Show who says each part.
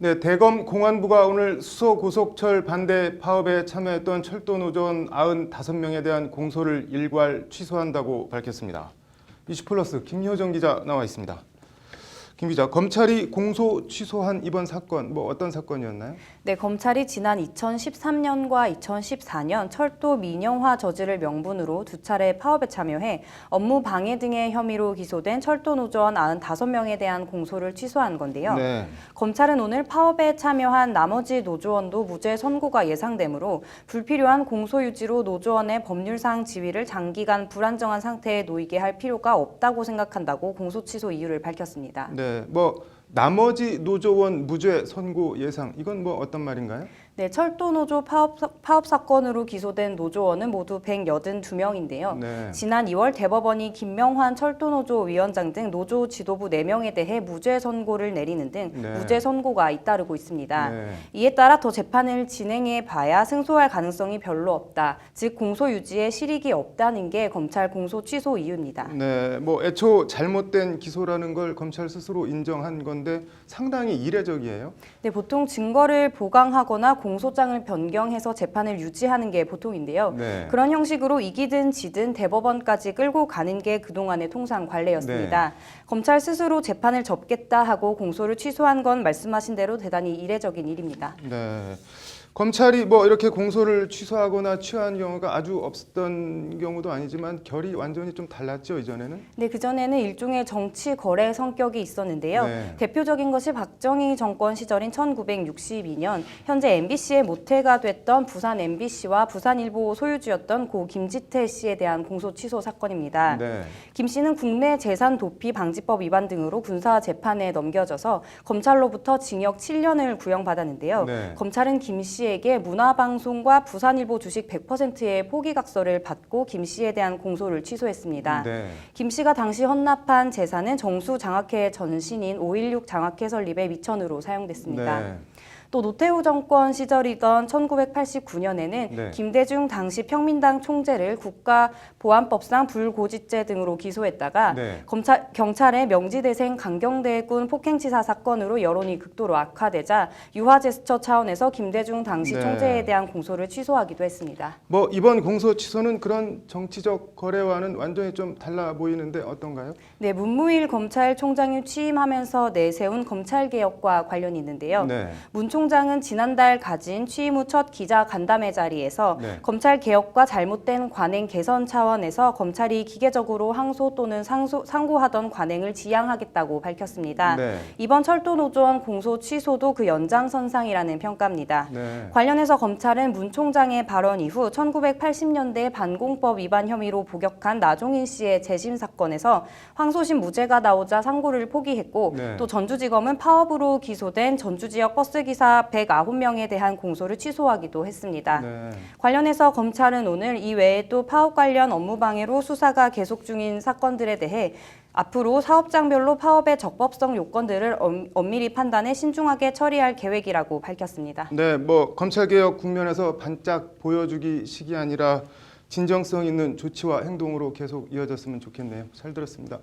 Speaker 1: 네, 대검 공안부가 오늘 수소 고속철 반대 파업에 참여했던 철도 노조원 95명에 대한 공소를 일괄 취소한다고 밝혔습니다. 이슈플러스 김효정 기자 나와 있습니다. 김 기자, 검찰이 공소 취소한 이번 사건, 어떤 사건이었나요?
Speaker 2: 네, 검찰이 지난 2013년과 2014년 철도 민영화 저지를 명분으로 두 차례 파업에 참여해 업무 방해 등의 혐의로 기소된 철도 노조원 95명에 대한 공소를 취소한 건데요.
Speaker 1: 네.
Speaker 2: 검찰은 오늘 파업에 참여한 나머지 노조원도 무죄 선고가 예상되므로 불필요한 공소 유지로 노조원의 법률상 지위를 장기간 불안정한 상태에 놓이게 할 필요가 없다고 생각한다고 공소 취소 이유를 밝혔습니다.
Speaker 1: 네, 나머지 노조원 무죄 선고 예상, 이건 어떤 말인가요?
Speaker 2: 네, 철도 노조 파업 사건으로 기소된 노조원은 모두 182명인데요.
Speaker 1: 네.
Speaker 2: 지난 2월 대법원이 김명환 철도노조 위원장 등 노조 지도부 4명에 대해 무죄 선고를 내리는 등
Speaker 1: 네.
Speaker 2: 무죄 선고가 잇따르고 있습니다.
Speaker 1: 네.
Speaker 2: 이에 따라 더 재판을 진행해 봐야 승소할 가능성이 별로 없다. 즉 공소 유지에 실익이 없다는 게 검찰 공소 취소 이유입니다.
Speaker 1: 네, 애초 잘못된 기소라는 걸 검찰 스스로 인정한 건데 상당히 이례적이에요.
Speaker 2: 네, 보통 증거를 보강하거나 공소장을 변경해서 재판을 유지하는 게 보통인데요.
Speaker 1: 네.
Speaker 2: 그런 형식으로 이기든 지든 대법원까지 끌고 가는 게 그동안의 통상 관례였습니다.
Speaker 1: 네.
Speaker 2: 검찰 스스로 재판을 접겠다 하고 공소를 취소한 건 말씀하신 대로 대단히 이례적인 일입니다.
Speaker 1: 네. 검찰이 이렇게 공소를 취소하거나 취하한 경우가 아주 없었던 경우도 아니지만 결이 완전히 좀 달랐죠, 이전에는?
Speaker 2: 네, 그전에는 일종의 정치 거래 성격이 있었는데요.
Speaker 1: 네.
Speaker 2: 대표적인 것이 박정희 정권 시절인 1962년 현재 MBC의 모태가 됐던 부산 MBC와 부산일보 소유주였던 고 김지태 씨에 대한 공소 취소 사건입니다.
Speaker 1: 네.
Speaker 2: 김 씨는 국내 재산 도피 방지법 위반 등으로 군사 재판에 넘겨져서 검찰로부터 징역 7년을 구형받았는데요.
Speaker 1: 네.
Speaker 2: 검찰은 김 씨에게 문화방송과 부산일보 주식 100%의 포기각서를 받고 김 씨에 대한 공소를 취소했습니다.
Speaker 1: 네.
Speaker 2: 김 씨가 당시 헌납한 재산은 정수 장학회 전신인 5.16 장학회 설립에 미천으로 사용됐습니다.
Speaker 1: 네.
Speaker 2: 또 노태우 정권 시절이던 1989년에는
Speaker 1: 네.
Speaker 2: 김대중 당시 평민당 총재를 국가보안법상 불고지죄 등으로 기소했다가
Speaker 1: 네.
Speaker 2: 경찰의 명지대생 강경대군 폭행치사 사건으로 여론이 극도로 악화되자 유화 제스처 차원에서 김대중 당시
Speaker 1: 네.
Speaker 2: 총재에 대한 공소를 취소하기도 했습니다.
Speaker 1: 이번 공소 취소는 그런 정치적 거래와는 완전히 좀 달라 보이는데 어떤가요?
Speaker 2: 네, 문무일 검찰총장이 취임하면서 내세운 검찰개혁과 관련이 있는데요.
Speaker 1: 네.
Speaker 2: 문 총장은 지난달 가진 취임 후 첫 기자 간담회 자리에서
Speaker 1: 네.
Speaker 2: 검찰 개혁과 잘못된 관행 개선 차원에서 검찰이 기계적으로 항소 또는 상고하던 관행을 지양하겠다고 밝혔습니다.
Speaker 1: 네.
Speaker 2: 이번 철도 노조원 공소 취소도 그 연장선상이라는 평가입니다.
Speaker 1: 네.
Speaker 2: 관련해서 검찰은 문 총장의 발언 이후 1980년대 반공법 위반 혐의로 복역한 나종인 씨의 재심 사건에서 항소심 무죄가 나오자 상고를 포기했고
Speaker 1: 네.
Speaker 2: 또 전주지검은 파업으로 기소된 전주지역 버스기사 109명에 대한 공소를 취소하기도 했습니다.
Speaker 1: 네.
Speaker 2: 관련해서 검찰은 오늘 이 외에 또 파업 관련 업무 방해로 수사가 계속 중인 사건들에 대해 앞으로 사업장별로 파업의 적법성 요건들을 엄밀히 판단해 신중하게 처리할 계획이라고 밝혔습니다.
Speaker 1: 네, 검찰개혁 국면에서 반짝 보여주기 식이 아니라 진정성 있는 조치와 행동으로 계속 이어졌으면 좋겠네요. 잘 들었습니다.